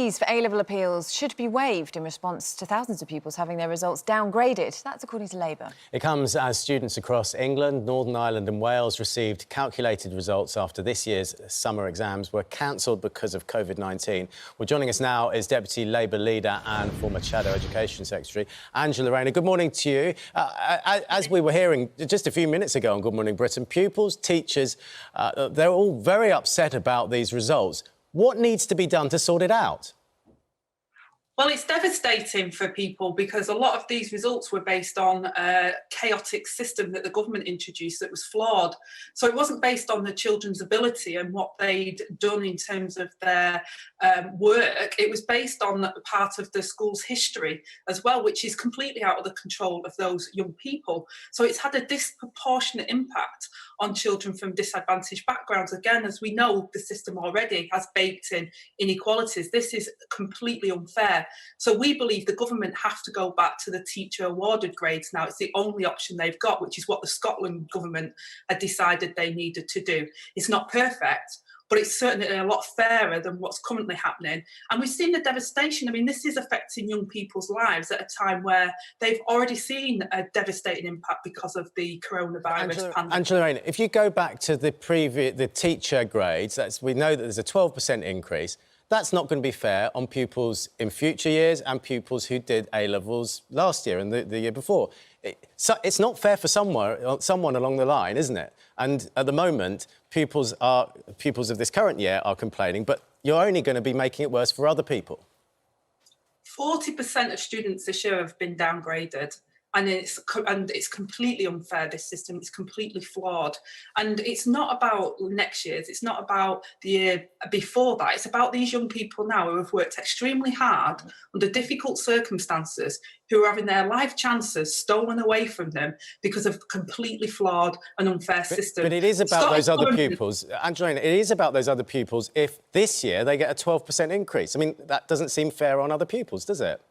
fees for A-level appeals should be waived in response to thousands of pupils having their results downgraded. That's according to Labour. It comes as students across England, Northern Ireland and Wales received calculated results after this year's summer exams were cancelled because of COVID-19. Well, joining us now is Deputy Labour leader and former Shadow Education Secretary, Angela Raynor. Good morning to you. As we were hearing just a few minutes ago on Good Morning Britain, pupils, teachers, they're all very upset about these results. What needs to be done to sort it out? Well, it's devastating for people because a lot of these results were based on a chaotic system that the government introduced that was flawed. So it wasn't based on the children's ability and what they'd done in terms of their work. It was based on part of the school's history as well, which is completely out of the control of those young people. So it's had a disproportionate impact on children from disadvantaged backgrounds. Again, as we know, the system already has baked in inequalities. This is completely unfair. So we believe the government have to go back to the teacher awarded grades now. It's the only option they've got, which is what the Scotland government had decided they needed to do. It's not perfect, but it's certainly a lot fairer than what's currently happening. And we've seen the devastation. I mean, this is affecting young people's lives at a time where they've already seen a devastating impact because of the coronavirus pandemic. Angela Raynor, if you go back to the teacher grades, we know that there's a 12% increase. That's not going to be fair on pupils in future years and pupils who did A-levels last year and the year before. It's not fair for someone along the line, isn't it? And at the moment, pupils of this current year are complaining, but you're only going to be making it worse for other people. 40% of students this year have been downgraded. And it's completely unfair, this system. It's completely flawed. And it's not about next year's, it's not about the year before that. It's about these young people now who have worked extremely hard under difficult circumstances, who are having their life chances stolen away from them because of a completely flawed and unfair system. But it is about those other pupils. Angelina, it is about those other pupils if this year they get a 12% increase. I mean, that doesn't seem fair on other pupils, does it?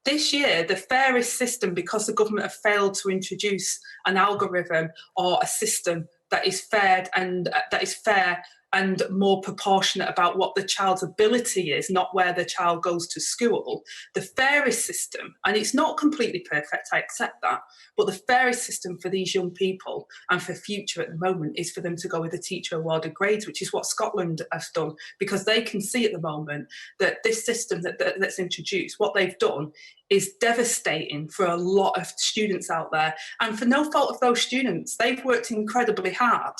This year, the fairest system, because the government have failed to introduce an algorithm or a system that is fair and more proportionate about what the child's ability is, not where the child goes to school. The fairest system, and it's not completely perfect, I accept that, but the fairest system for these young people and for future at the moment is for them to go with the teacher awarded grades, which is what Scotland has done, because they can see at the moment that this system that's introduced, what they've done is devastating for a lot of students out there. And for no fault of those students, they've worked incredibly hard.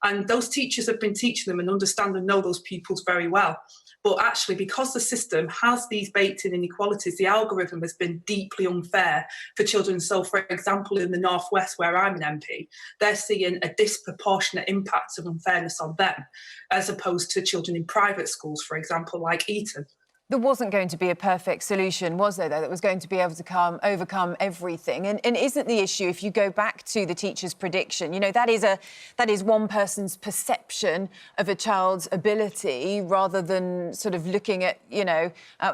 And those teachers have been teaching them and understand and know those pupils very well. But actually, because the system has these baked-in inequalities, the algorithm has been deeply unfair for children. So, for example, in the North West, where I'm an MP, they're seeing a disproportionate impact of unfairness on them, as opposed to children in private schools, for example, like Eton. There wasn't going to be a perfect solution, was there, though, that was going to be able to overcome everything? And isn't the issue, if you go back to the teacher's prediction, you know, that is one person's perception of a child's ability rather than sort of looking at, you know,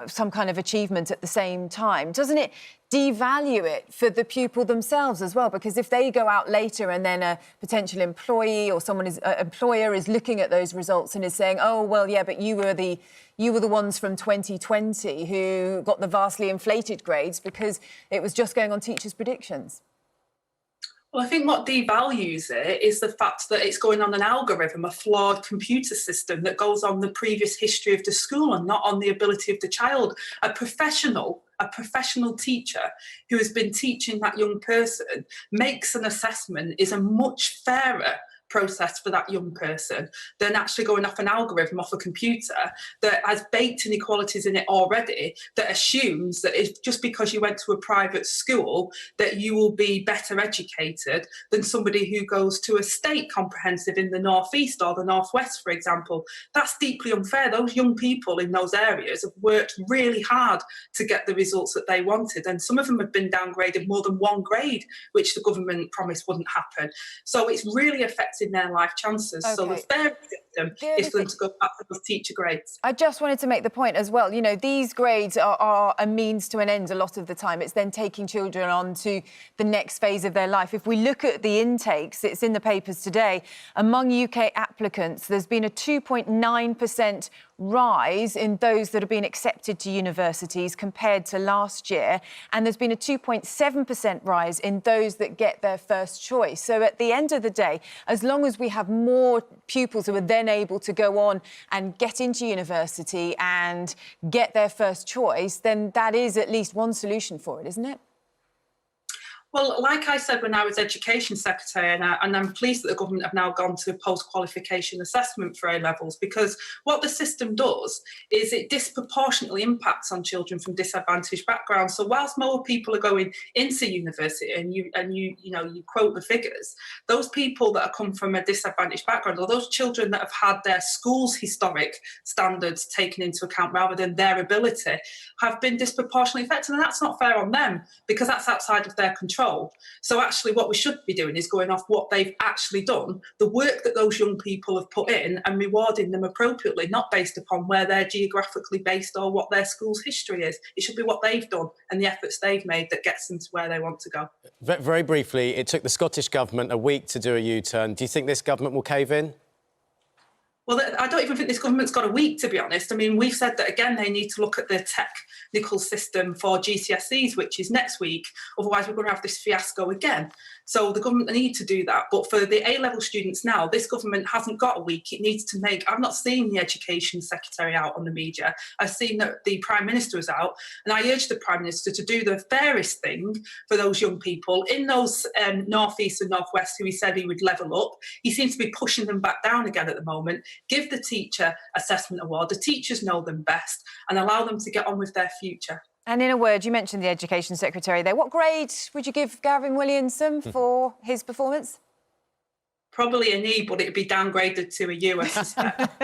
some kind of achievement at the same time. Doesn't it devalue it for the pupil themselves as well? Because if they go out later and then a potential employee or employer is looking at those results and is saying, oh, well, yeah, but you were the ones from 2020 who got the vastly inflated grades because it was just going on teachers' predictions. Well, I think what devalues it is the fact that it's going on an algorithm, a flawed computer system that goes on the previous history of the school and not on the ability of the child. A professional teacher who has been teaching that young person makes an assessment, is a much fairer process for that young person than actually going off an algorithm off a computer that has baked inequalities in it already, that assumes that if just because you went to a private school that you will be better educated than somebody who goes to a state comprehensive in the northeast or the northwest, for example. That's deeply unfair. Those young people in those areas have worked really hard to get the results that they wanted, and some of them have been downgraded more than one grade, which the government promised wouldn't happen. So it's really affecting their life chances. Okay. So the fair system is for them to go back to those teacher grades. I just wanted to make the point as well, you know, these grades are a means to an end a lot of the time. It's then taking children on to the next phase of their life. If we look at the intakes, it's in the papers today, among UK applicants, there's been a 2.9% rise in those that have been accepted to universities compared to last year. And there's been a 2.7% rise in those that get their first choice. So at the end of the day, as long as we have more pupils who are then able to go on and get into university and get their first choice, then that is at least one solution for it, isn't it? Well, like I said when I was Education Secretary, and I'm pleased that the government have now gone to post-qualification assessment for A-levels, because what the system does is it disproportionately impacts on children from disadvantaged backgrounds. So whilst more people are going into university, and you quote the figures, those people that have come from a disadvantaged background, or those children that have had their school's historic standards taken into account rather than their ability, have been disproportionately affected, and that's not fair on them, because that's outside of their control. So actually what we should be doing is going off what they've actually done, the work that those young people have put in, and rewarding them appropriately, not based upon where they're geographically based or what their school's history is. It should be what they've done and the efforts they've made that gets them to where they want to go. Very briefly, it took the Scottish Government a week to do a U-turn. Do you think this government will cave in? Well, I don't even think this government's got a week, to be honest. I mean, we've said that, again, they need to look at the technical system for GCSEs, which is next week. Otherwise, we're going to have this fiasco again. So the government need to do that. But for the A-level students now, this government hasn't got a week. It needs to make... I've not seen the Education Secretary out on the media. I've seen that the Prime Minister is out. And I urge the Prime Minister to do the fairest thing for those young people in those North East and North West who he said he would level up. He seems to be pushing them back down again at the moment. Give the teacher assessment award. The teachers know them best, and allow them to get on with their future. And in a word, you mentioned the Education Secretary there. What grade would you give Gavin Williamson for his performance? Probably an E, but it'd be downgraded to a U, I suspect.